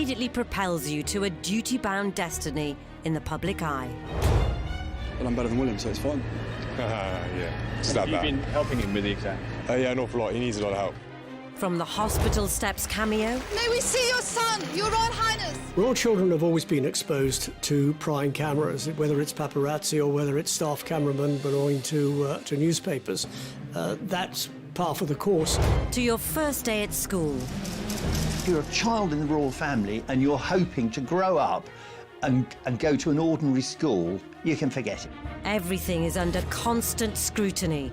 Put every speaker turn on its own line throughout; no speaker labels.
immediately propels you to a duty-bound destiny in the public eye.
Well, I'm better than William, so it's fine.
Yeah, stab
You've
that.
been helping him with the exam?
Yeah, an awful lot. He needs a lot of help.
From the hospital steps cameo,
May we see your son, Your Royal Highness?
Royal children have always been exposed to prying cameras, whether it's paparazzi or whether it's staff cameramen belonging to newspapers. That's par for the course.
to your first day at school,
If you're a child in the royal family and you're hoping to grow up and go to an ordinary school, you can forget it.
everything is under constant scrutiny.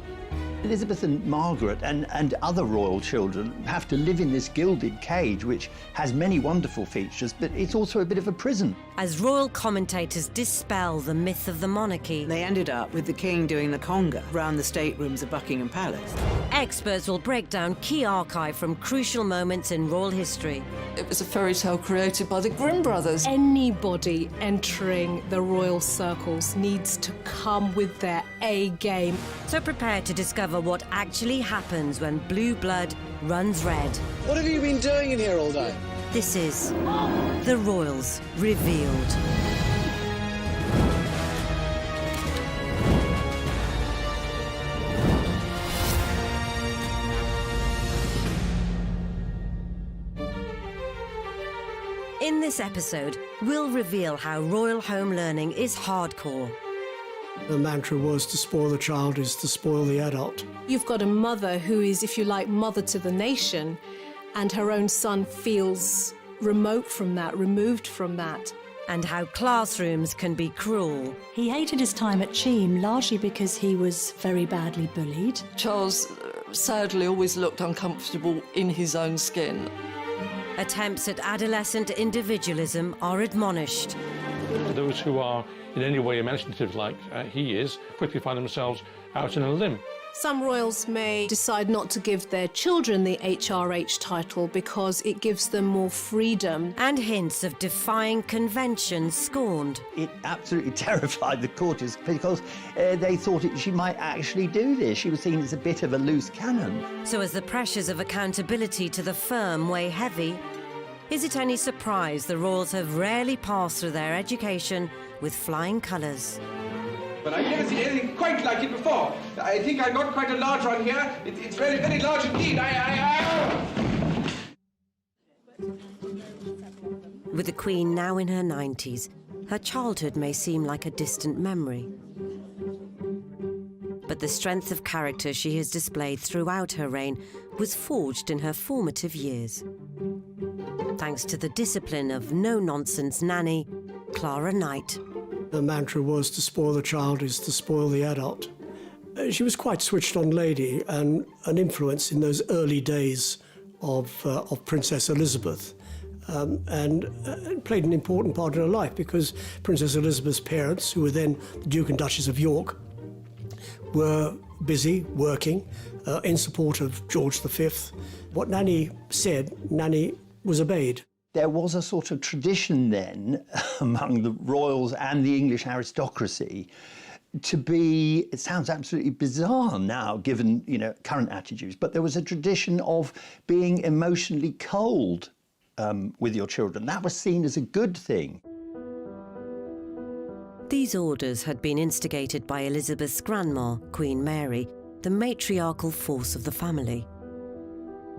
Elizabeth and Margaret and other royal children have to live in this gilded cage, which has many wonderful features, but it's also a bit of a prison.
As royal commentators dispel the myth of the monarchy,
They ended up with the king doing the conga round the staterooms of Buckingham Palace.
experts will break down key archive from crucial moments in royal history.
It was a fairy tale created by the Grimm brothers.
Anybody entering the royal circles needs to come with their A game.
So prepare to discover what actually happens when blue blood runs red.
What have you been doing in here all day?
This is The Royals Revealed. In this episode, we'll reveal how royal home learning is hardcore.
The mantra was to spoil the child is to spoil the adult.
You've got a mother who is, if you like, mother to the nation, and her own son feels remote from that, removed from that.
And how classrooms can be cruel.
He hated his time at Cheam largely because he was very badly bullied.
Charles sadly always looked uncomfortable in his own skin.
Attempts at adolescent individualism are admonished.
Those who are in any way imaginative like he is quickly find themselves out on a limb.
Some royals may decide not to give their children the HRH title because it gives them more freedom.
And hints of defying conventions scorned.
It absolutely terrified the courtiers because they thought she might actually do this. She was seen as a bit of a loose cannon.
So as the pressures of accountability to the firm weigh heavy, is it any surprise the royals have rarely passed through their education with flying colours?
But I've never seen anything quite like it before. I think I got quite a large one here. It's very, very large indeed.
With the Queen now in her 90s, her childhood may seem like a distant memory. But the strength of character she has displayed throughout her reign was forged in her formative years. Thanks to the discipline of no-nonsense nanny, Clara Knight.
The mantra was to spoil the child is to spoil the adult. She was quite switched-on lady and an influence in those early days of Princess Elizabeth. And played an important part in her life because Princess Elizabeth's parents, who were then the Duke and Duchess of York, were busy working in support of George V. What Nanny said, Nanny was obeyed.
There was a sort of tradition then among the royals and the English aristocracy to be, it sounds absolutely bizarre now given, current attitudes, but there was a tradition of being emotionally cold with your children. That was seen as a good thing.
These orders had been instigated by Elizabeth's grandma, Queen Mary, the matriarchal force of the family.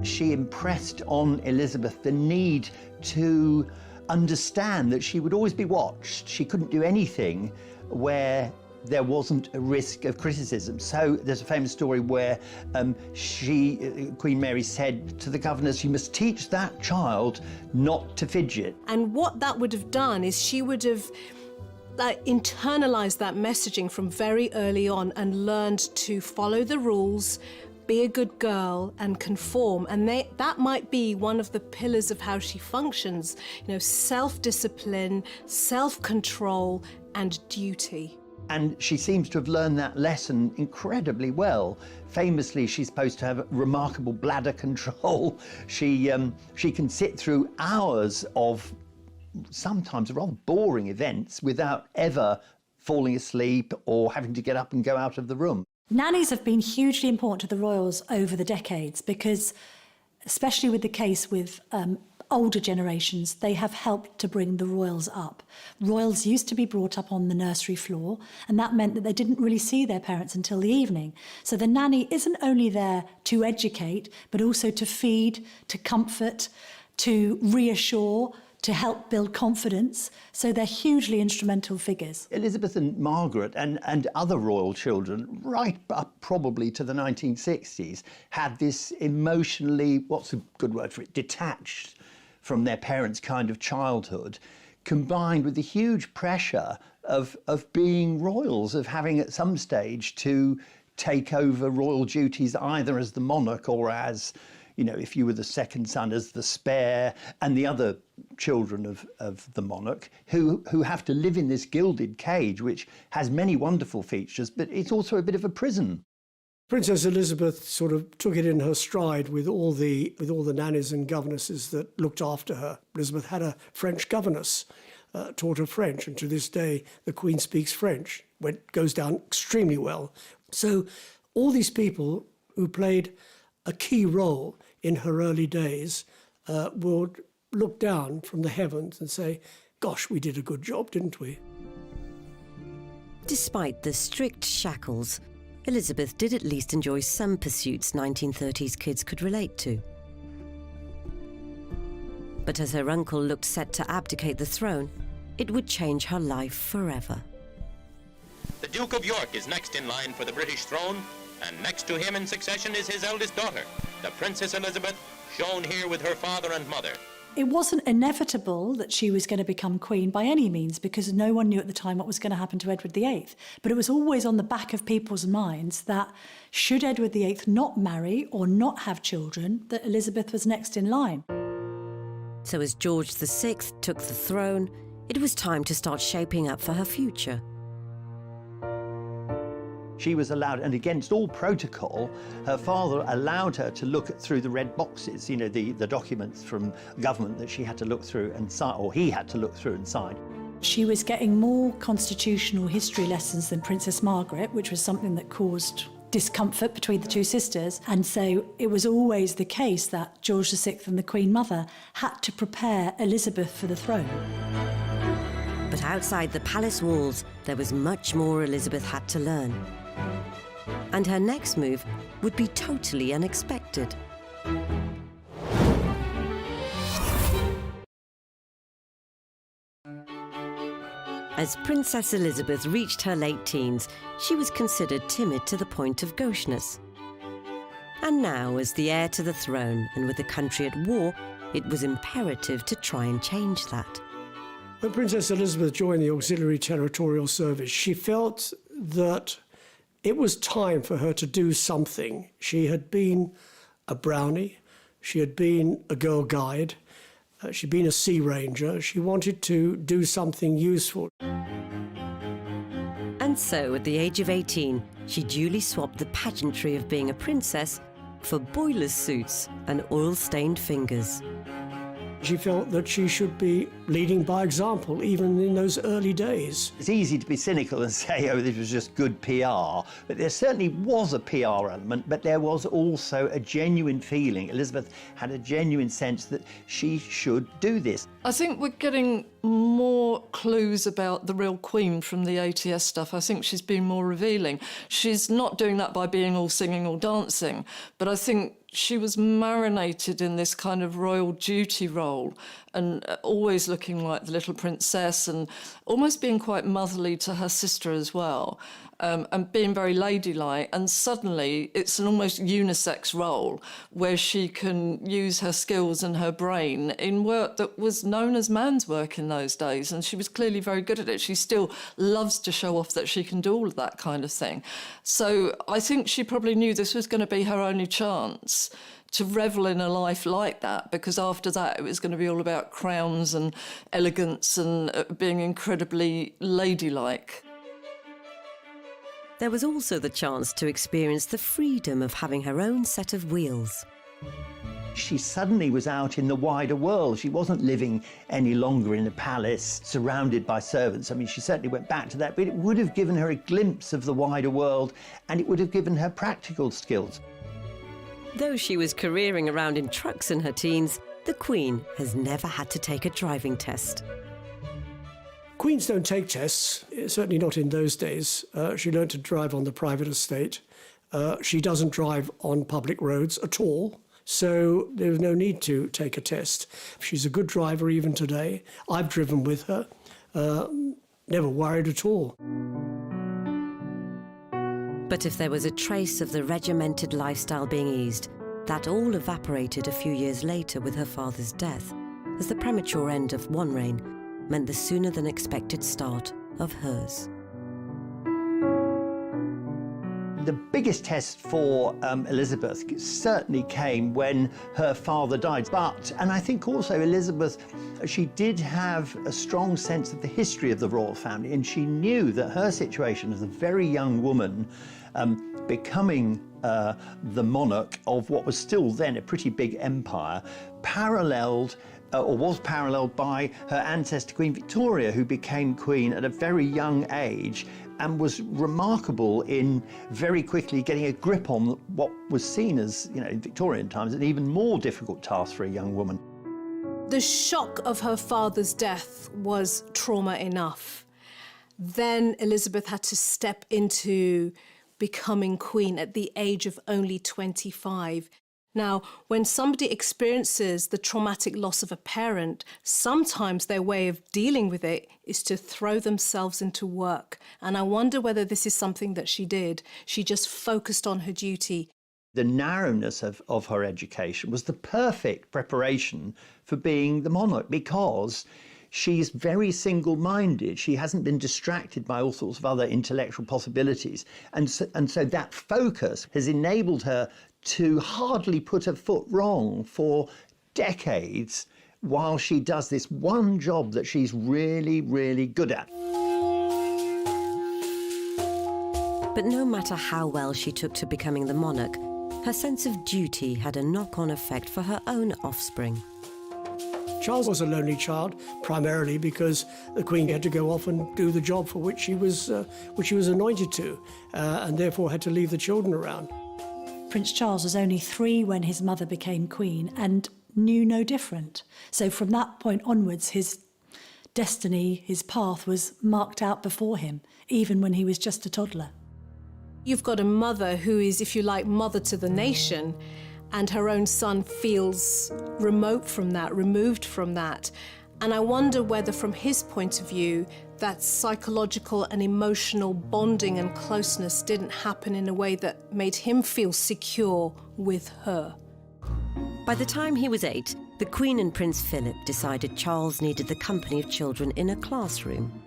She impressed on Elizabeth the need to understand that she would always be watched. She couldn't do anything where there wasn't a risk of criticism. So there's a famous story where Queen Mary said to the governors, you must teach that child not to fidget.
And what that would have done is she would have internalized that messaging from very early on and learned to follow the rules, be a good girl and conform. And that might be one of the pillars of how she functions, self-discipline, self-control and duty.
And she seems to have learned that lesson incredibly well. Famously, she's supposed to have remarkable bladder control. She can sit through hours of sometimes rather boring events without ever falling asleep or having to get up and go out of the room.
Nannies have been hugely important to the royals over the decades because, especially with the case with older generations, they have helped to bring the royals up. Royals used to be brought up on the nursery floor, and that meant that they didn't really see their parents until the evening. So the nanny isn't only there to educate, but also to feed, to comfort, to reassure, to help build confidence. So they're hugely instrumental figures.
Elizabeth and Margaret and other royal children, right up probably to the 1960s, had this emotionally, what's a good word for it, detached from their parents' kind of childhood, combined with the huge pressure of being royals, of having at some stage to take over royal duties either as the monarch or as, you know, if you were the second son, as the spare, and the other children of the monarch who have to live in this gilded cage, which has many wonderful features, but it's also a bit of a prison.
Princess Elizabeth sort of took it in her stride with all the nannies and governesses that looked after her. Elizabeth had a French governess, taught her French, and to this day the Queen speaks French. Goes down extremely well. So all these people who played a key role in her early days would look down from the heavens and say, gosh, we did a good job, didn't we?
Despite the strict shackles, Elizabeth did at least enjoy some pursuits 1930s kids could relate to. But as her uncle looked set to abdicate the throne, it would change her life forever.
The Duke of York is next in line for the British throne, and next to him in succession is his eldest daughter, the Princess Elizabeth, shown here with her father and mother.
It wasn't inevitable that she was going to become queen by any means, because no one knew at the time what was going to happen to Edward VIII. But it was always on the back of people's minds that should Edward VIII not marry or not have children, that Elizabeth was next in line.
So as George VI took the throne, it was time to start shaping up for her future.
She was allowed, and against all protocol, her father allowed her to look through the red boxes, you know, the documents from government that she had to look through and sign, or he had to look through and sign.
She was getting more constitutional history lessons than Princess Margaret, which was something that caused discomfort between the two sisters. And so it was always the case that George VI and the Queen Mother had to prepare Elizabeth for the throne.
But outside the palace walls, there was much more Elizabeth had to learn. And her next move would be totally unexpected. As Princess Elizabeth reached her late teens, she was considered timid to the point of gaucheness. And now, as the heir to the throne and with the country at war, it was imperative to try and change that.
When Princess Elizabeth joined the Auxiliary Territorial Service, she felt that it was time for her to do something. She had been a brownie, she had been a girl guide, she'd been a sea ranger. She wanted to do something useful.
And so, at the age of 18, she duly swapped the pageantry of being a princess for boiler suits and oil-stained fingers.
She felt that she should be leading by example, even in those early days.
It's easy to be cynical and say, oh, this was just good PR. But there certainly was a PR element, but there was also a genuine feeling. Elizabeth had a genuine sense that she should do this.
I think we're getting more clues about the real Queen from the ATS stuff. I think she's been more revealing. She's not doing that by being all singing or dancing, but I think she was marinated in this kind of royal duty role and always looking like the little princess and almost being quite motherly to her sister as well, and being very ladylike. And suddenly it's an almost unisex role where she can use her skills and her brain in work that was known as man's work in those days. And she was clearly very good at it. She still loves to show off that she can do all of that kind of thing. So I think she probably knew this was going to be her only chance to revel in a life like that, because after that it was going to be all about crowns and elegance and being incredibly ladylike.
There was also the chance to experience the freedom of having her own set of wheels.
She suddenly was out in the wider world. She wasn't living any longer in a palace surrounded by servants. I mean, she certainly went back to that, but it would have given her a glimpse of the wider world, and it would have given her practical skills.
Though she was careering around in trucks in her teens, the Queen has never had to take a driving test.
Queens don't take tests, certainly not in those days. She learned to drive on the private estate. She doesn't drive on public roads at all, so there's no need to take a test. She's a good driver even today. I've driven with her, never worried at all.
But if there was a trace of the regimented lifestyle being eased, that all evaporated a few years later with her father's death, as the premature end of one reign meant the sooner than expected start of hers.
The biggest test for Elizabeth certainly came when her father died. And I think also Elizabeth, she did have a strong sense of the history of the royal family, and she knew that her situation as a very young woman becoming the monarch of what was still then a pretty big empire, was paralleled by her ancestor Queen Victoria, who became queen at a very young age and was remarkable in very quickly getting a grip on what was seen as, in Victorian times, an even more difficult task for a young woman.
The shock of her father's death was trauma enough. Then Elizabeth had to step into becoming queen at the age of only 25. Now, when somebody experiences the traumatic loss of a parent, sometimes their way of dealing with it is to throw themselves into work. And I wonder whether this is something that she did. She just focused on her duty.
The narrowness of her education was the perfect preparation for being the monarch, because she's very single-minded. She hasn't been distracted by all sorts of other intellectual possibilities. And so that focus has enabled her to hardly put her foot wrong for decades while she does this one job that she's really, really good at.
But no matter how well she took to becoming the monarch, her sense of duty had a knock-on effect for her own offspring.
Charles was a lonely child, primarily because the Queen had to go off and do the job for which she was anointed to, and therefore had to leave the children around.
Prince Charles was only 3 when his mother became queen and knew no different. So from that point onwards, his destiny, his path was marked out before him, even when he was just a toddler.
You've got a mother who is, if you like, mother to the nation, and her own son feels remote from that, removed from that. And I wonder whether, from his point of view, that psychological and emotional bonding and closeness didn't happen in a way that made him feel secure with her.
By the time he was 8, the Queen and Prince Philip decided Charles needed the company of children in a classroom.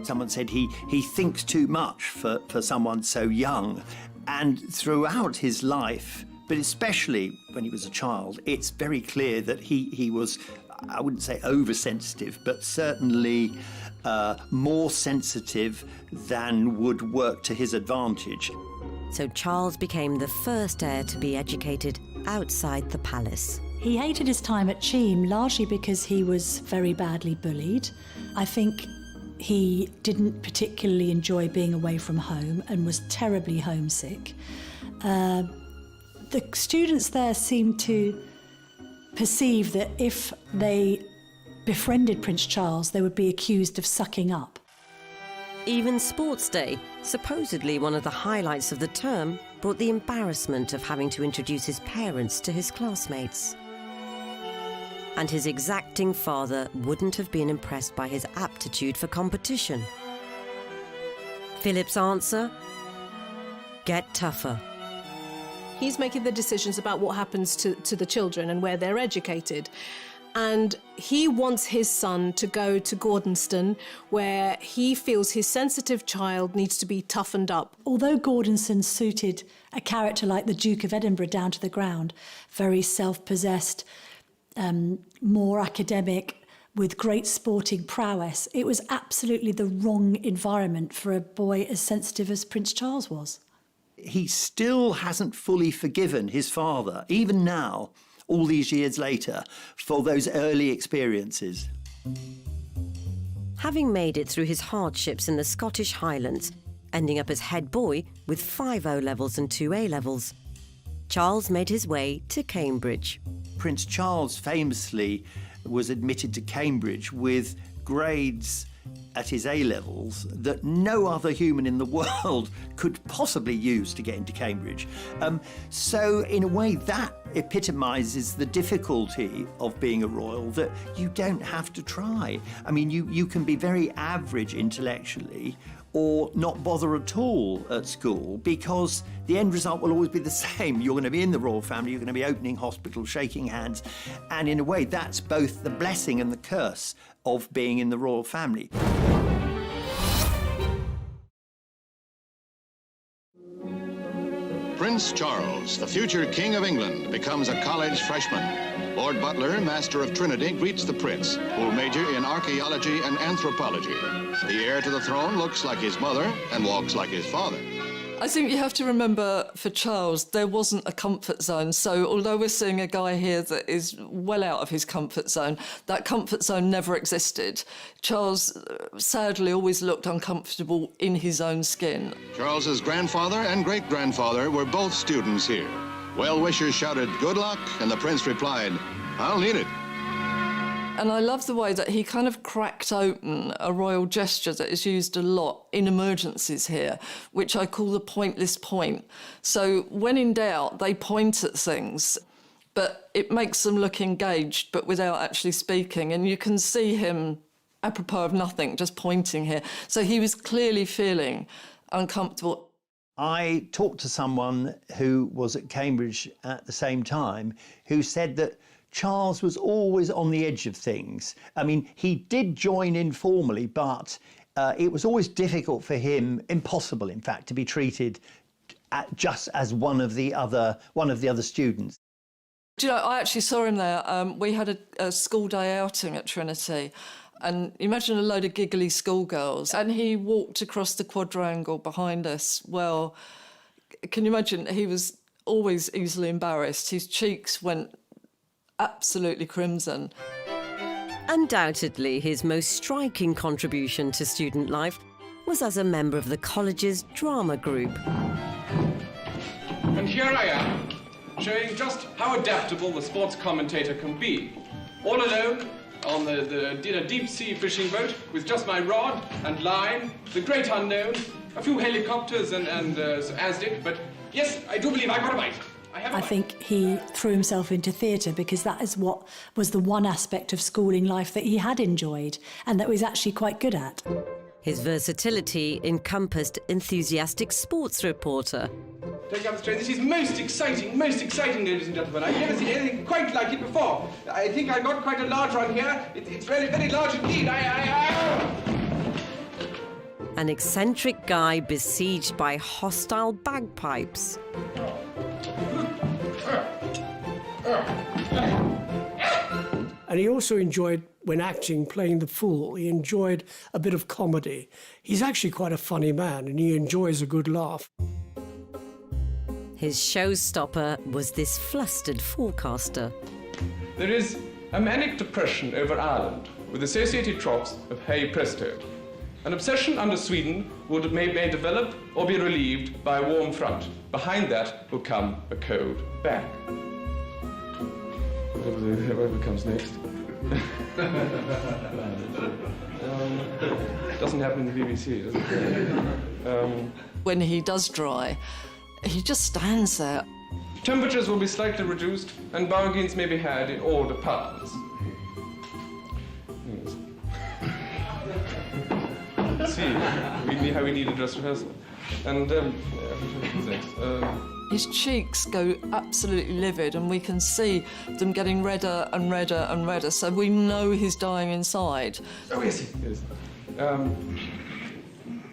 Someone said he thinks too much for someone so young. And throughout his life, but especially when he was a child, it's very clear that he was, I wouldn't say oversensitive, but certainly more sensitive than would work to his advantage.
So Charles became the first heir to be educated outside the palace.
He hated his time at Cheam largely because he was very badly bullied. I think he didn't particularly enjoy being away from home and was terribly homesick. The students there seemed to perceive that if they befriended Prince Charles, they would be accused of sucking up.
Even Sports Day, supposedly one of the highlights of the term, brought the embarrassment of having to introduce his parents to his classmates. And his exacting father wouldn't have been impressed by his aptitude for competition. Philip's answer? Get tougher.
He's making the decisions about what happens to the children and where they're educated. And he wants his son to go to Gordonston, where he feels his sensitive child needs to be toughened up.
Although Gordonston suited a character like the Duke of Edinburgh down to the ground, very self-possessed, more academic, with great sporting prowess, it was absolutely the wrong environment for a boy as sensitive as Prince Charles was.
He still hasn't fully forgiven his father, even now, all these years later, for those early experiences.
Having made it through his hardships in the Scottish Highlands, ending up as head boy with 5 O-levels and 2 A-levels, Charles made his way to Cambridge.
Prince Charles famously was admitted to Cambridge with grades at his A-levels that no other human in the world could possibly use to get into Cambridge. So in a way that epitomises the difficulty of being a royal, that you don't have to try. I mean, you can be very average intellectually or not bother at all at school, because the end result will always be the same. You're going to be in the royal family, you're going to be opening hospitals, shaking hands, and in a way that's both the blessing and the curse of being in the royal family.
Prince Charles, the future King of England, becomes a college freshman. Lord Butler, Master of Trinity, greets the Prince, who will major in archaeology and anthropology. The heir to the throne looks like his mother and walks like his father.
I think you have to remember, for Charles, there wasn't a comfort zone. So although we're seeing a guy here that is well out of his comfort zone, that comfort zone never existed. Charles, sadly, always looked uncomfortable in his own skin.
Charles's grandfather and great-grandfather were both students here. Well-wishers shouted, "Good luck," and the Prince replied, "I'll need it."
And I love the way that he kind of cracked open a royal gesture that is used a lot in emergencies here, which I call the pointless point. So when in doubt, they point at things, but it makes them look engaged, but without actually speaking. And you can see him, apropos of nothing, just pointing here. So he was clearly feeling uncomfortable.
I talked to someone who was at Cambridge at the same time who said that Charles was always on the edge of things. I mean, he did join in formally, but it was always difficult for him, impossible, in fact, to be treated just as one of the other students.
Do you know, I actually saw him there. We had a school day outing at Trinity, and imagine a load of giggly schoolgirls, and he walked across the quadrangle behind us. Well, can you imagine? He was always easily embarrassed. His cheeks went absolutely crimson.
Undoubtedly, his most striking contribution to student life was as a member of the college's drama group.
And here I am, showing just how adaptable the sports commentator can be. All alone on in a deep-sea fishing boat with just my rod and line, the great unknown, a few helicopters and ASDIC, but yes, I do believe I got a bite.
I think he threw himself into theatre because that is what was the one aspect of schooling life that he had enjoyed and that he was actually quite good at.
His versatility encompassed enthusiastic sports reporter.
Take up the straight. This is most exciting, ladies and gentlemen. I've never seen anything quite like it before. I think I got quite a large one here. It's very, very large indeed.
An eccentric guy besieged by hostile bagpipes.
And he also enjoyed, when acting, playing the fool. He enjoyed a bit of comedy. He's actually quite a funny man, and he enjoys a good laugh.
His showstopper was this flustered forecaster.
There is a manic depression over Ireland with associated troughs of hey presto. An obsession under Sweden may develop or be relieved by a warm front. Behind that will come a cold back. Whatever comes next. Doesn't happen in the BBC, does it?
When he does dry, he just stands there.
Temperatures will be slightly reduced and bargains may be had in all departments. See how we need a dress rehearsal. And
his cheeks go absolutely livid and we can see them getting redder and redder and redder, so we know he's dying inside.
Oh, yes, he is.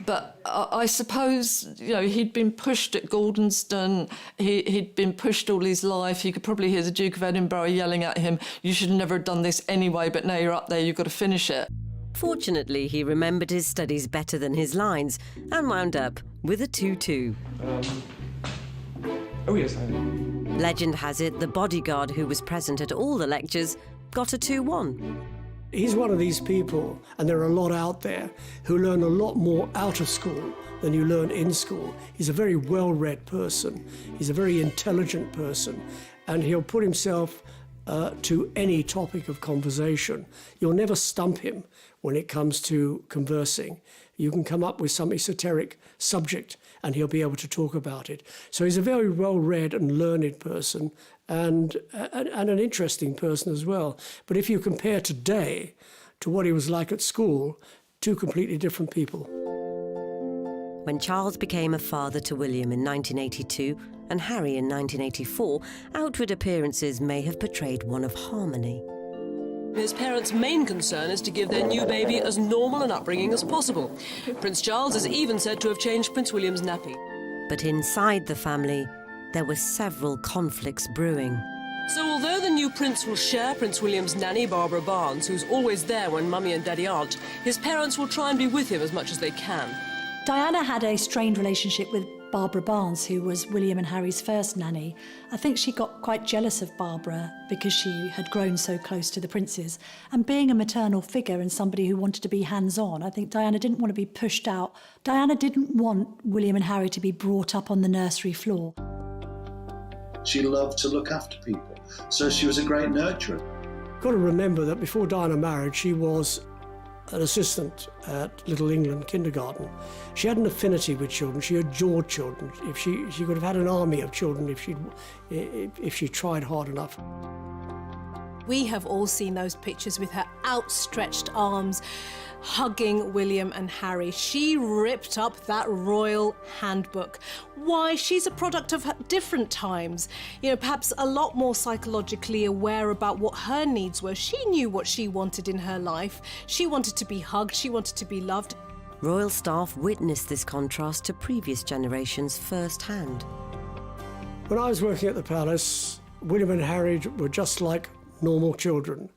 But I suppose, you know, he'd been pushed at Gordonston, he'd been pushed all his life. You could probably hear the Duke of Edinburgh yelling at him, "You should never have done this anyway, but now you're up there, you've got to finish it."
Fortunately, he remembered his studies better than his lines and wound up with a 2-2.
Oh, yes, I know.
Legend has it the bodyguard who was present at all the lectures got a 2-1.
He's one of these people, and there are a lot out there, who learn a lot more out of school than you learn in school. He's a very well-read person. He's a very intelligent person, and he'll put himself to any topic of conversation. You'll never stump him when it comes to conversing. You can come up with some esoteric subject and he'll be able to talk about it. So he's a very well-read and learned person and an interesting person as well. But if you compare today to what he was like at school, two completely different people.
When Charles became a father to William in 1982 and Harry in 1984, outward appearances may have portrayed one of harmony.
His parents' main concern is to give their new baby as normal an upbringing as possible. Prince Charles is even said to have changed Prince William's nappy.
But inside the family, there were several conflicts brewing.
So although the new prince will share Prince William's nanny, Barbara Barnes, who's always there when Mummy and Daddy aren't, his parents will try and be with him as much as they can.
Diana had a strained relationship with Barbara Barnes, who was William and Harry's first nanny. I think she got quite jealous of Barbara because she had grown so close to the princes. And being a maternal figure and somebody who wanted to be hands-on, I think Diana didn't want to be pushed out. Diana didn't want William and Harry to be brought up on the nursery floor.
She loved to look after people, so she was a great nurturer.
Got to remember that before Diana married, she was an assistant at Little England Kindergarten. She had an affinity with children. She adored children. If she could have had an army of children if she tried hard enough.
We have all seen those pictures with her outstretched arms, hugging William and Harry. She ripped up that royal handbook. Why? She's a product of different times. You know, perhaps a lot more psychologically aware about what her needs were. She knew what she wanted in her life. She wanted to be hugged. She wanted to be loved.
Royal staff witnessed this contrast to previous generations firsthand.
When I was working at the palace, William and Harry were just like normal children.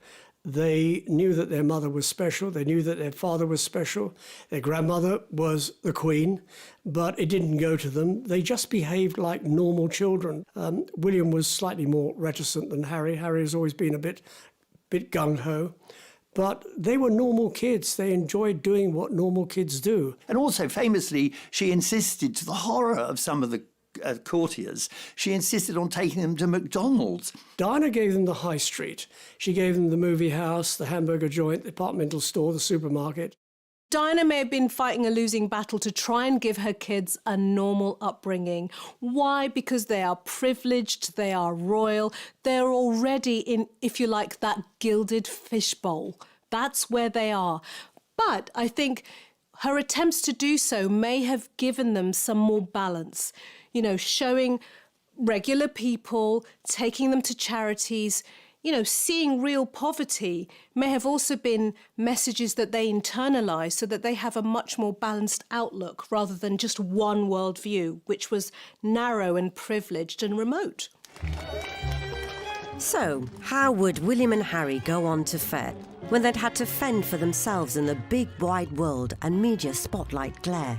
They knew that their mother was special. They knew that their father was special. Their grandmother was the Queen, but it didn't go to them. They just behaved like normal children. William was slightly more reticent than Harry. Harry has always been a bit gung-ho. But they were normal kids. They enjoyed doing what normal kids do.
And also, famously, she insisted, to the horror of some of the courtiers, she insisted on taking them to McDonald's.
Diana gave them the high street. She gave them the movie house, the hamburger joint, the departmental store, the supermarket.
Diana may have been fighting a losing battle to try and give her kids a normal upbringing. Why? Because they are privileged, they are royal, they're already in, if you like, that gilded fishbowl. That's where they are. But I think her attempts to do so may have given them some more balance. You know, showing regular people, taking them to charities, you know, seeing real poverty may have also been messages that they internalise so that they have a much more balanced outlook rather than just one worldview, which was narrow and privileged and remote.
So, how would William and Harry go on to fare when they'd had to fend for themselves in the big wide world and media spotlight glare?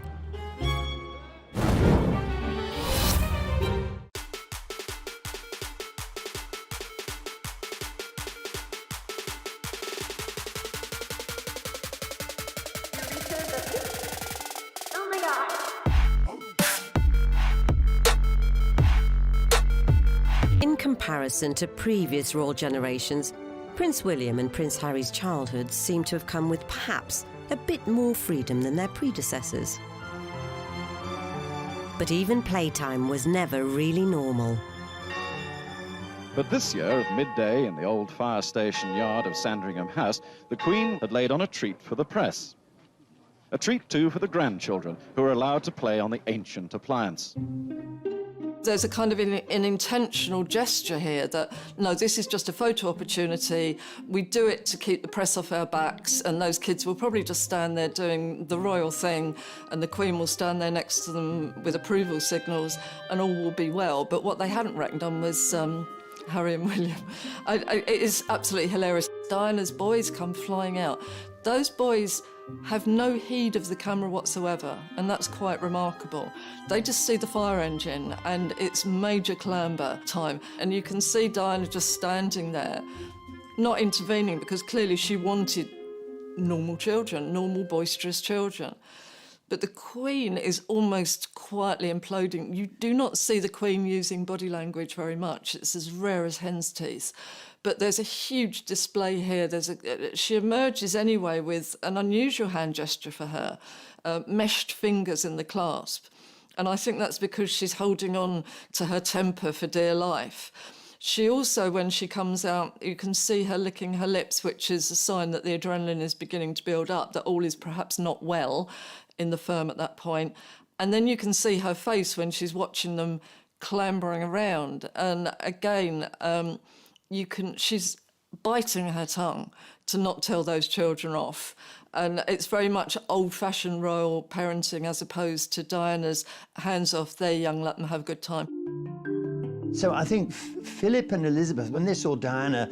In comparison to previous royal generations, Prince William and Prince Harry's childhood seem to have come with perhaps a bit more freedom than their predecessors. But even playtime was never really normal.
But this year, at midday in the old fire station yard of Sandringham House, the Queen had laid on a treat for the press. A treat, too, for the grandchildren, who are allowed to play on the ancient appliance.
There's a kind of an intentional gesture here that, no, this is just a photo opportunity. We do it to keep the press off our backs, and those kids will probably just stand there doing the royal thing, and the Queen will stand there next to them with approval signals, and all will be well. But what they hadn't reckoned on was Harry and William. It is absolutely hilarious. Diana's boys come flying out. Those boys have no heed of the camera whatsoever, and that's quite remarkable. They just see the fire engine, and it's Major Clamber time, and you can see Diana just standing there, not intervening, because clearly she wanted normal children, normal boisterous children. But the Queen is almost quietly imploding. You do not see the Queen using body language very much. It's as rare as hen's teeth. But there's a huge display here. She emerges anyway with an unusual hand gesture for her, meshed fingers in the clasp. And I think that's because she's holding on to her temper for dear life. She also, when she comes out, you can see her licking her lips, which is a sign that the adrenaline is beginning to build up, that all is perhaps not well in the firm at that point. And then you can see her face when she's watching them clambering around. And again, she's biting her tongue to not tell those children off. And it's very much old-fashioned royal parenting as opposed to Diana's hands off, they're young, let them have a good time.
So I think Philip and Elizabeth, when they saw Diana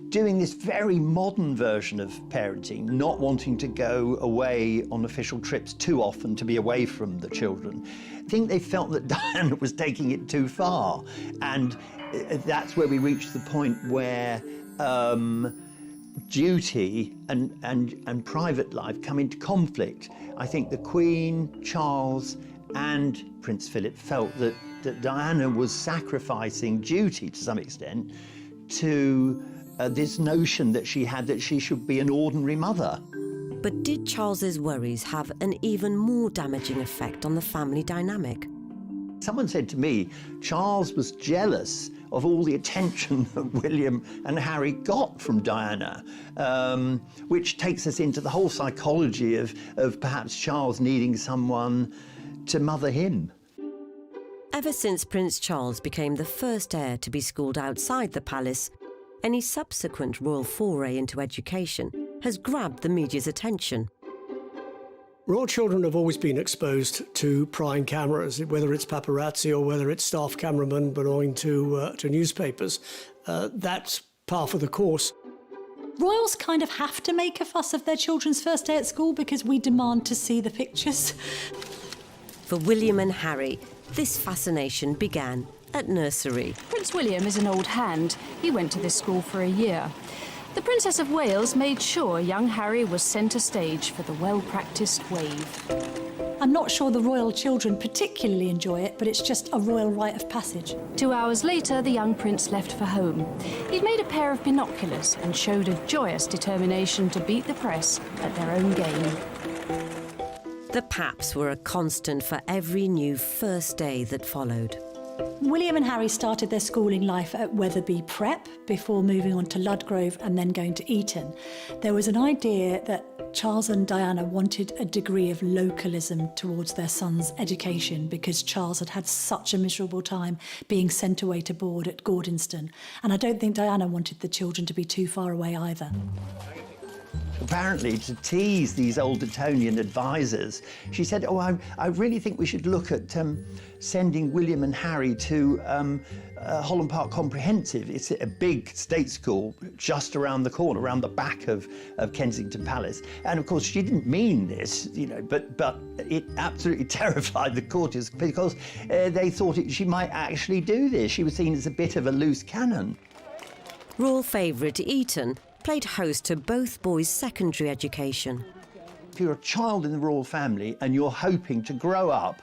doing this very modern version of parenting, not wanting to go away on official trips too often to be away from the children, I think they felt that Diana was taking it too far. And that's where we reached the point where duty and private life come into conflict. I think the Queen, Charles, and Prince Philip felt that Diana was sacrificing duty to some extent to this notion that she had that she should be an ordinary mother.
But did Charles's worries have an even more damaging effect on the family dynamic?
Someone said to me, Charles was jealous of all the attention that William and Harry got from Diana, which takes us into the whole psychology of perhaps Charles needing someone to mother him.
Ever since Prince Charles became the first heir to be schooled outside the palace, any subsequent royal foray into education has grabbed the media's attention.
Royal children have always been exposed to prying cameras, whether it's paparazzi or whether it's staff cameramen belonging to newspapers. That's par for the course.
Royals kind of have to make a fuss of their children's first day at school because we demand to see the pictures.
For William and Harry, this fascination began at nursery.
Prince William is an old hand. He went to this school for a year. The Princess of Wales made sure young Harry was centre stage for the well-practised wave.
I'm not sure the royal children particularly enjoy it, but it's just a royal rite of passage.
2 hours later, the young prince left for home. He'd made a pair of binoculars and showed a joyous determination to beat the press at their own game.
The Paps were a constant for every new first day that followed.
William and Harry started their schooling life at Wetherby Prep before moving on to Ludgrove and then going to Eton. There was an idea that Charles and Diana wanted a degree of localism towards their son's education because Charles had had such a miserable time being sent away to board at Gordonston. And I don't think Diana wanted the children to be too far away either.
Apparently, to tease these old Etonian advisors, she said, oh, I really think we should look at sending William and Harry to Holland Park Comprehensive. It's a big state school just around the corner, around the back of Kensington Palace. And of course, she didn't mean this, you know, but it absolutely terrified the courtiers because they thought she might actually do this. She was seen as a bit of a loose cannon.
Royal favourite Eton played host to both boys' secondary education.
If you're a child in the royal family and you're hoping to grow up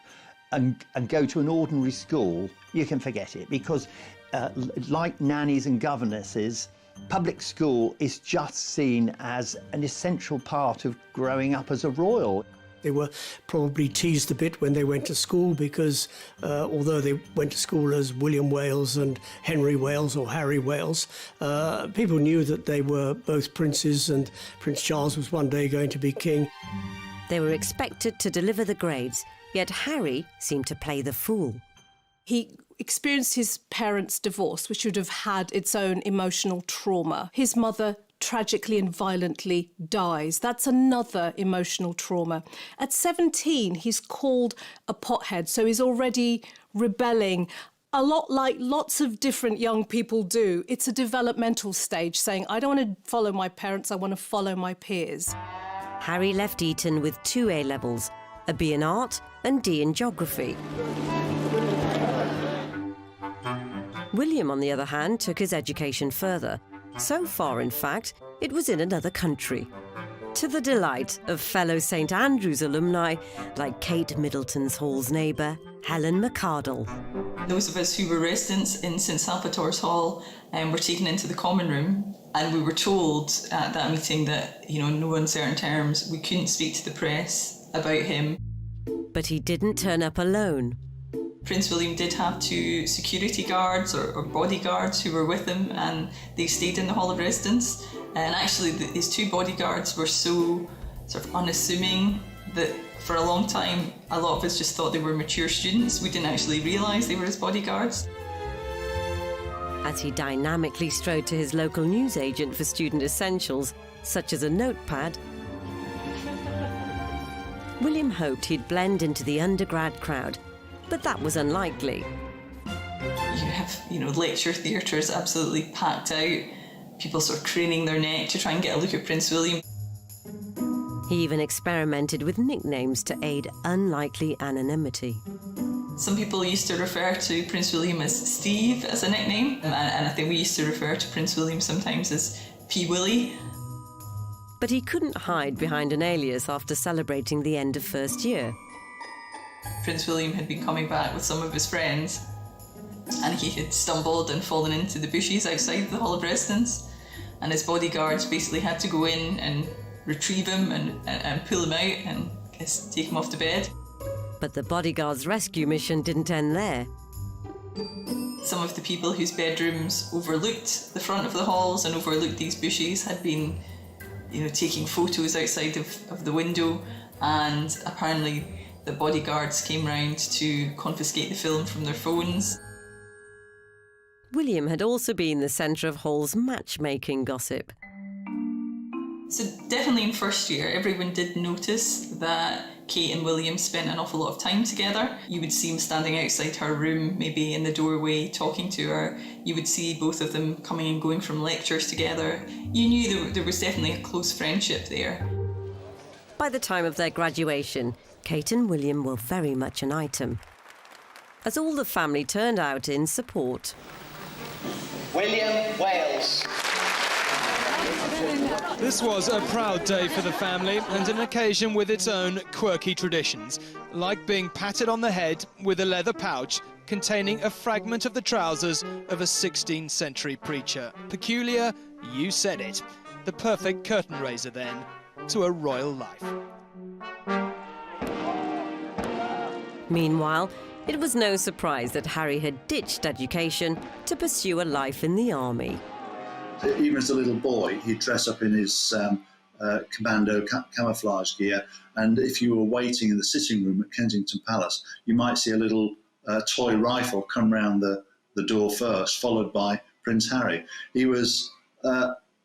and go to an ordinary school, you can forget it because like nannies and governesses, public school is just seen as an essential part of growing up as a royal.
They were probably teased a bit when they went to school because although they went to school as William Wales and Henry Wales or Harry Wales, people knew that they were both princes and Prince Charles was one day going to be king.
They were expected to deliver the grades, yet Harry seemed to play the fool.
He experienced his parents' divorce, which would have had its own emotional trauma. His mother tragically and violently dies. That's another emotional trauma. At 17, he's called a pothead, so he's already rebelling, a lot like lots of different young people do. It's a developmental stage, saying, I don't want to follow my parents, I want to follow my peers.
Harry left Eton with 2 A-levels, a B in art and D in geography. William, on the other hand, took his education further. So far, in fact, it was in another country. to the delight of fellow St Andrews alumni like Kate Middleton's Hall's neighbour, Helen McCardle.
Those of us who were residents in St Salvator's Hall were taken into the common room, and we were told at that meeting that, in no uncertain terms, we couldn't speak to the press about him.
But he didn't turn up alone.
Prince William did have 2 security guards or bodyguards who were with him, and they stayed in the Hall of Residence. And actually, his 2 bodyguards were so sort of unassuming that for a long time, a lot of us just thought they were mature students. We didn't actually realise they were his bodyguards.
As he dynamically strode to his local newsagent for student essentials, such as a notepad, William hoped he'd blend into the undergrad crowd, but that was unlikely.
You have, lecture theatres absolutely packed out, people sort of craning their neck to try and get a look at Prince William.
He even experimented with nicknames to aid unlikely anonymity.
Some people used to refer to Prince William as Steve as a nickname, and I think we used to refer to Prince William sometimes as P. Willie.
But he couldn't hide behind an alias after celebrating the end of first year.
Prince William had been coming back with some of his friends, and he had stumbled and fallen into the bushes outside the Hall of Residence, and his bodyguards basically had to go in and retrieve him and pull him out and take him off to bed.
But the bodyguard's rescue mission didn't end there.
Some of the people whose bedrooms overlooked the front of the halls and overlooked these bushes had been, taking photos outside of the window, and apparently the bodyguards came round to confiscate the film from their phones.
William had also been the centre of Hall's matchmaking gossip.
So definitely in first year, everyone did notice that Kate and William spent an awful lot of time together. You would see him standing outside her room, maybe in the doorway, talking to her. You would see both of them coming and going from lectures together. You knew there was definitely a close friendship there.
By the time of their graduation, Kate and William were very much an item, as all the family turned out in support.
William Wales.
This was a proud day for the family and an occasion with its own quirky traditions, like being patted on the head with a leather pouch containing a fragment of the trousers of a 16th century preacher. Peculiar, you said it. The perfect curtain raiser, then, to a royal life.
Meanwhile, it was no surprise that Harry had ditched education to pursue a life in the army.
Even as a little boy, he'd dress up in his commando camouflage gear, and if you were waiting in the sitting room at Kensington Palace, you might see a little toy rifle come round the door first, followed by Prince Harry. He was,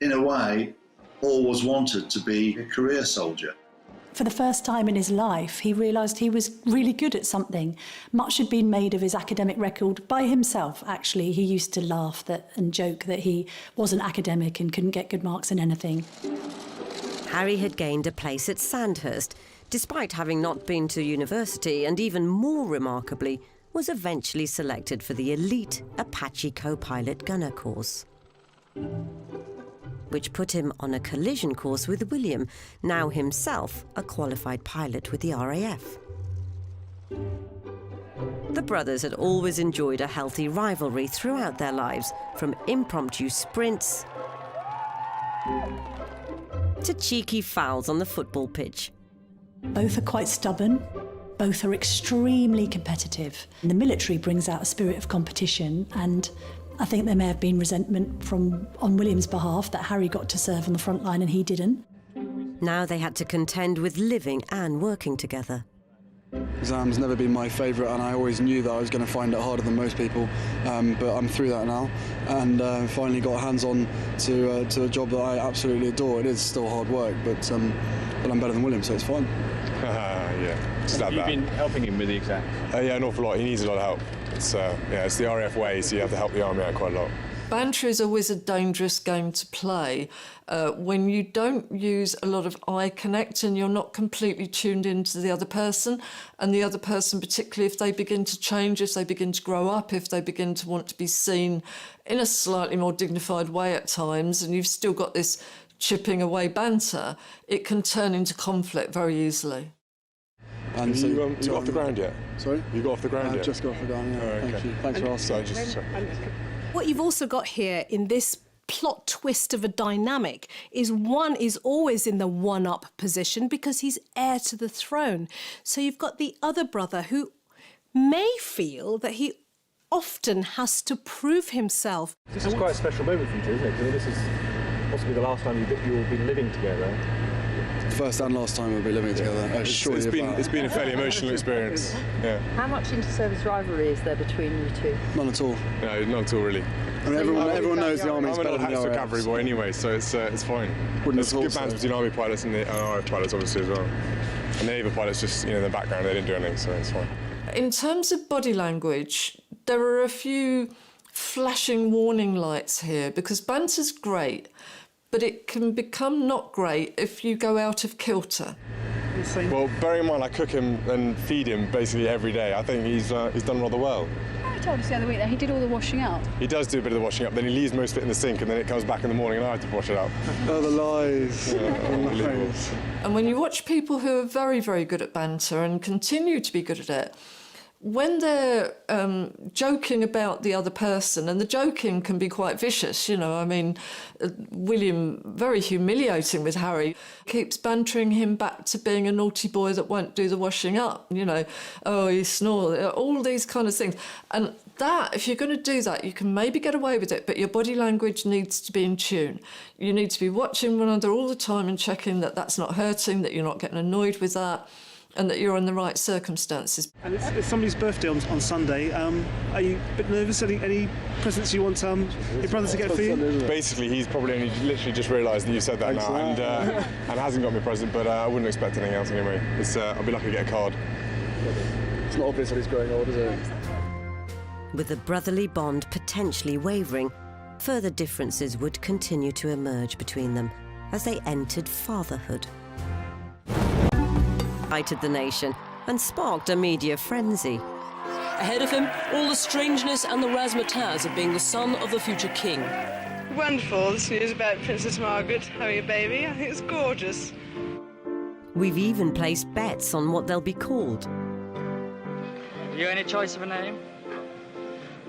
in a way, always wanted to be a career soldier.
For the first time in his life, he realised he was really good at something. Much had been made of his academic record by himself, actually. He used to laugh and joke that he wasn't academic and couldn't get good marks in anything.
Harry had gained a place at Sandhurst, despite having not been to university, and even more remarkably, was eventually selected for the elite Apache co-pilot gunner course, which put him on a collision course with William, now himself a qualified pilot with the RAF. The brothers had always enjoyed a healthy rivalry throughout their lives, from impromptu sprints to cheeky fouls on the football pitch.
Both are quite stubborn. Both are extremely competitive. The military brings out a spirit of competition, and I think there may have been resentment on William's behalf that Harry got to serve on the front line and he didn't.
Now they had to contend with living and working together.
Exams never been my favourite, and I always knew that I was going to find it harder than most people, but I'm through that now, and finally got hands-on to a job that I absolutely adore. It is still hard work, but I'm better than William, so it's fine.
Yeah,
Have you been helping him with the exam?
Yeah, an awful lot. He needs a lot of help. It's the RAF way, so you have to help the army out quite a lot.
Banter is always a dangerous game to play when you don't use a lot of eye connect and you're not completely tuned into the other person, and the other person, particularly if they begin to change, if they begin to grow up, if they begin to want to be seen in a slightly more dignified way at times, and you've still got this chipping away banter, it can turn into conflict very easily.
And
you got off the ground yet?
Sorry?
You got off the ground yet?
I've just got off the ground, yeah.
Oh, okay.
Thank you. Thanks for asking.
What you've also got here in this plot twist of a dynamic is one is always in the one-up position because he's heir to the throne. So you've got the other brother who may feel that he often has to prove himself.
This is quite a special moment for you two, isn't it? Because this is possibly the last time you'll be living together.
First and last time we'll be living together.
It's been a fairly emotional experience. Yeah.
How much inter-service rivalry is there between you two?
None at all.
No, not at all, really.
I mean, everyone knows the Army's better than the
I'm an old
RAF.
cavalry boy anyway, so it's fine. There's good bands between Army pilots and RAF pilots, obviously, as well. And the Naval pilots just, in the background, they didn't do anything, so it's fine.
In terms of body language, there are a few flashing warning lights here, because banter's great, but it can become not great if you go out of kilter.
Well, bearing in mind I cook him and feed him basically every day, I think he's done rather well.
You told us the other week that he did all the washing up.
He does do a bit of the washing up, then he leaves most of it in the sink, and then it comes back in the morning and I have to wash it up.
Oh, the lies.
Unbelievable.
And when you watch people who are very, very good at banter and continue to be good at it, when they're joking about the other person, and the joking can be quite vicious, I mean, William, very humiliating with Harry, keeps bantering him back to being a naughty boy that won't do the washing up, oh, he snores, all these kind of things. And that, if you're going to do that, you can maybe get away with it, but your body language needs to be in tune. You need to be watching one another all the time and checking that that's not hurting, that you're not getting annoyed with that, and that you're in the right circumstances.
And it's somebody's birthday on Sunday. Are you a bit nervous? Any presents you want your brother to get for you?
Basically, he's probably only literally just realised that you said that now, and hasn't got me a present, but I wouldn't expect anything else anyway. I'll be lucky to get a card.
It's not obvious that he's growing old, is it?
With the brotherly bond potentially wavering, further differences would continue to emerge between them as they entered fatherhood. Excited the nation and sparked a media frenzy.
Ahead of him, all the strangeness and the razzmatazz of being the son of the future king.
Wonderful, this news about Princess Margaret having a baby. I think it's gorgeous.
We've even placed bets on what they'll be called.
Have you any choice of a name?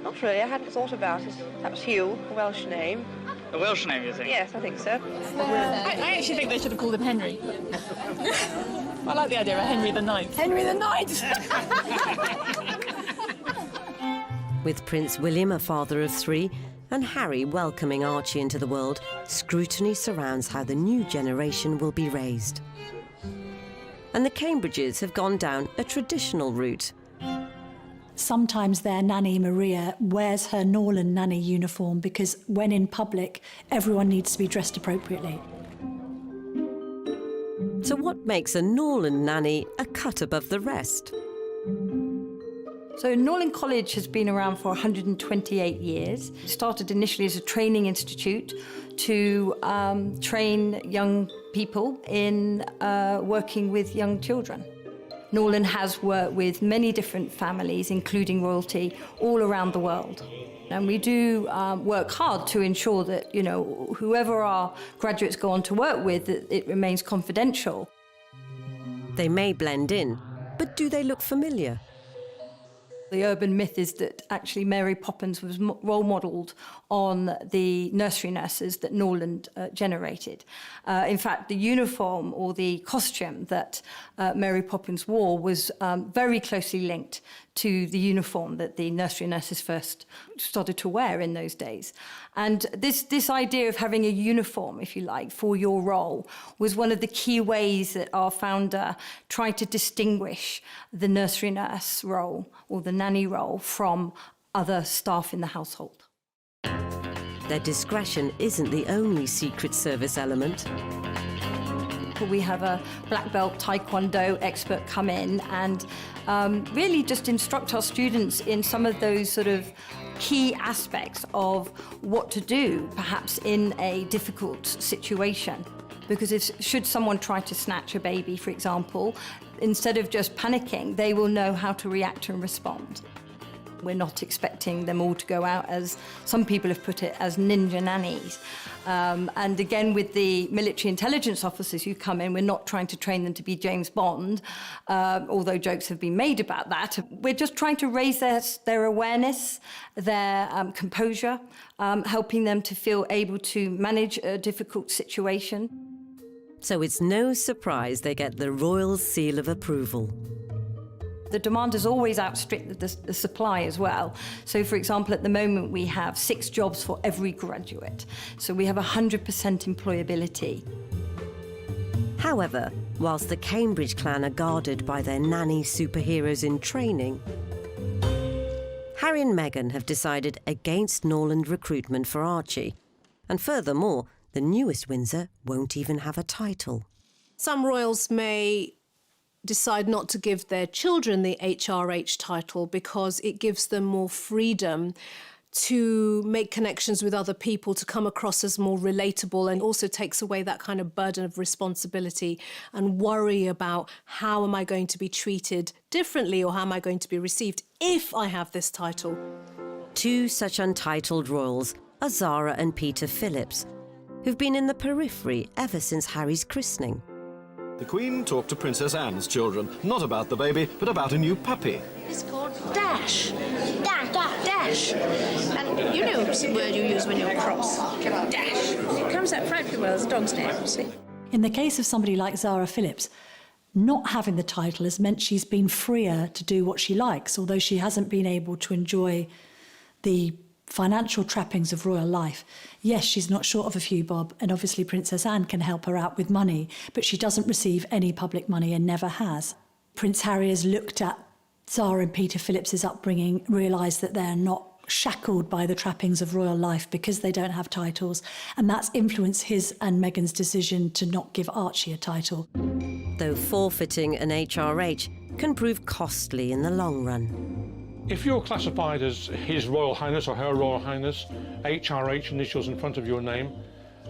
Not really, I hadn't thought about it. Perhaps Hugh, a Welsh name.
A Welsh name, you think?
Yes, I think so.
I actually think they should have called him Henry. I like the idea of Henry the Ninth. Henry the Ninth!
With Prince William a father of 3 and Harry welcoming Archie into the world, scrutiny surrounds how the new generation will be raised. And the Cambridges have gone down a traditional route.
Sometimes their nanny, Maria, wears her Norland nanny uniform because when in public, everyone needs to be dressed appropriately.
So what makes a Norland nanny a cut above the rest?
So Norland College has been around for 128 years. It started initially as a training institute to train young people in working with young children. Norland has worked with many different families, including royalty, all around the world. And we do work hard to ensure that, whoever our graduates go on to work with, that it remains confidential.
They may blend in, but do they look familiar?
The urban myth is that actually Mary Poppins was role modelled on the nursery nurses that Norland generated. In fact, the uniform or the costume that Mary Poppins wore was very closely linked to the uniform that the nursery nurses first started to wear in those days. And this idea of having a uniform, if you like, for your role was one of the key ways that our founder tried to distinguish the nursery nurse role or the nanny role from other staff in the household.
Their discretion isn't the only Secret Service element.
We have a black belt taekwondo expert come in and really just instruct our students in some of those sort of key aspects of what to do, perhaps in a difficult situation. Because should someone try to snatch a baby, for example, instead of just panicking, they will know how to react and respond. We're not expecting them all to go out, as some people have put it, as ninja nannies. And again, with the military intelligence officers who come in, we're not trying to train them to be James Bond, although jokes have been made about that. We're just trying to raise their awareness, their composure, helping them to feel able to manage a difficult situation.
So it's no surprise they get the Royal Seal of Approval.
The demand has always outstripped the supply as well. So, for example, at the moment we have 6 jobs for every graduate. So we have 100% employability.
However, whilst the Cambridge clan are guarded by their nanny superheroes in training, Harry and Meghan have decided against Norland recruitment for Archie. And furthermore, the newest Windsor won't even have a title.
Some royals may decide not to give their children the HRH title because it gives them more freedom to make connections with other people, to come across as more relatable, and also takes away that kind of burden of responsibility and worry about how am I going to be treated differently or how am I going to be received if I have this title.
2 such untitled royals are Zara and Peter Phillips, who've been in the periphery ever since Harry's christening.
The Queen talked to Princess Anne's children, not about the baby, but about a new puppy.
It's called Dash. Dash. And you know the word you use when you're cross. Dash. It comes out frightfully well as a dog's name, you see.
In the case of somebody like Zara Phillips, not having the title has meant she's been freer to do what she likes, although she hasn't been able to enjoy the financial trappings of royal life. Yes, she's not short of a few bob, and obviously Princess Anne can help her out with money, but she doesn't receive any public money and never has. Prince Harry has looked at Zara and Peter Phillips's upbringing, realised that they're not shackled by the trappings of royal life because they don't have titles, and that's influenced his and Meghan's decision to not give Archie a title.
Though forfeiting an HRH can prove costly in the long run.
If you're classified as His Royal Highness or Her Royal Highness, HRH initials in front of your name,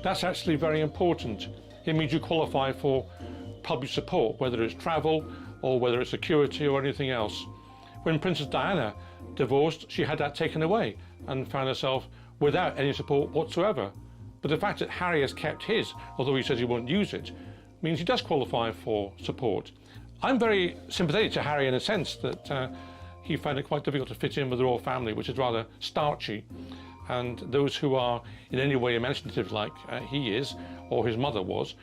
that's actually very important. It means you qualify for public support, whether it's travel or whether it's security or anything else. When Princess Diana divorced, she had that taken away and found herself without any support whatsoever. But the fact that Harry has kept his, although he says he won't use it, means he does qualify for support. I'm very sympathetic to Harry in a sense that he found it quite difficult to fit in with the royal family, which is rather starchy. And those who are in any way imaginative like he is, or his mother was,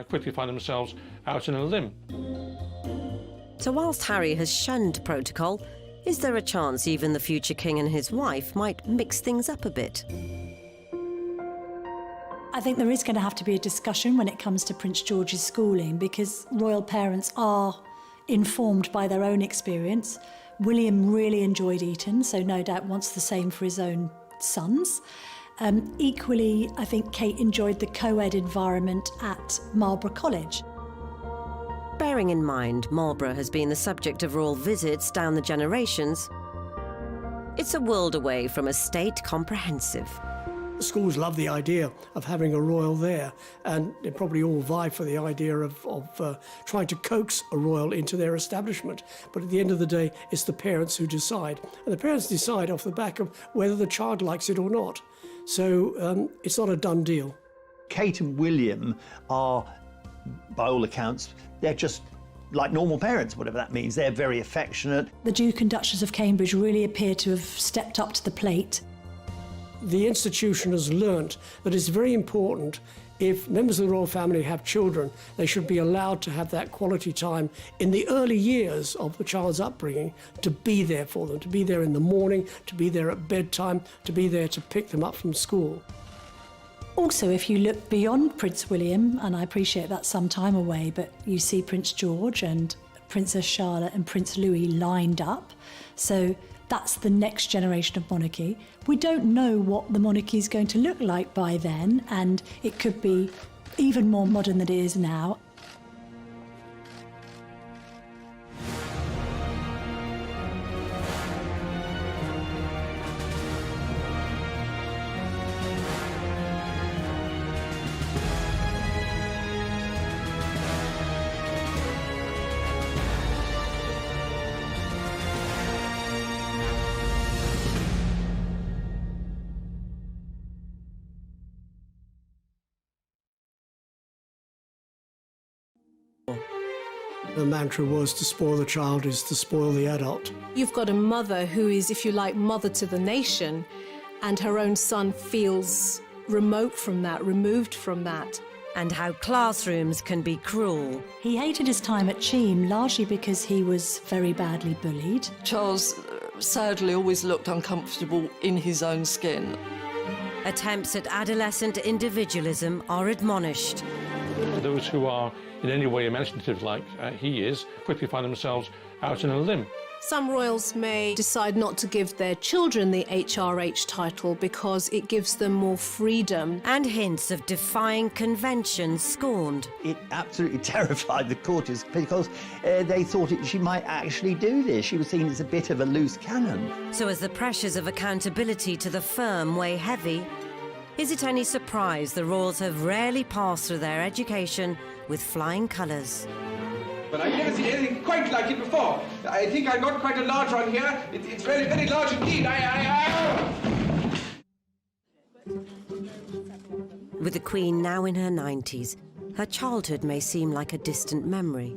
quickly find themselves out in a limb.
So whilst Harry has shunned protocol, is there a chance even the future king and his wife might mix things up a bit?
I think there is going to have to be a discussion when it comes to Prince George's schooling, because royal parents are informed by their own experience. William really enjoyed Eton, so no doubt wants the same for his own sons. Equally, I think Kate enjoyed the co-ed environment at Marlborough College.
Bearing in mind Marlborough has been the subject of royal visits down the generations, it's a world away from a state comprehensive.
Schools love the idea of having a royal there, and they probably all vie for the idea of trying to coax a royal into their establishment. But at the end of the day, it's the parents who decide. And the parents decide off the back of whether the child likes it or not. So it's not a done deal.
Kate and William are, by all accounts, they're just like normal parents, whatever that means. They're very affectionate.
The Duke and Duchess of Cambridge really appear to have stepped up to the plate.
The institution has learnt that it's very important, if members of the royal family have children, they should be allowed to have that quality time in the early years of the child's upbringing, to be there for them, to be there in the morning, to be there at bedtime, to be there to pick them up from school.
Also, if you look beyond Prince William, and I appreciate that's some time away, but you see Prince George and Princess Charlotte and Prince Louis lined up. So that's the next generation of monarchy. We don't know what the monarchy is going to look like by then, and it could be even more modern than it is now.
The mantra was to spoil the child is to spoil the adult.
You've got a mother who is, if you like, mother to the nation, and her own son feels remote from that, removed from that.
And how classrooms can be cruel.
He hated his time at Cheam largely because he was very badly bullied.
Charles sadly always looked uncomfortable in his own skin.
Attempts at adolescent individualism are admonished.
Those who are in any way imaginative like he is quickly find themselves out on a limb.
Some royals may decide not to give their children the HRH title because it gives them more freedom.
And hints of defying convention scorned.
It absolutely terrified the courtiers because they thought she might actually do this. She was seen as a bit of a loose cannon.
So as the pressures of accountability to the firm weigh heavy, is it any surprise the royals have rarely passed through their education with flying colours?
But I've never seen anything quite like it before. I think I got quite a large one here. It's very, very large indeed.
With the Queen now in her 90s, her childhood may seem like a distant memory.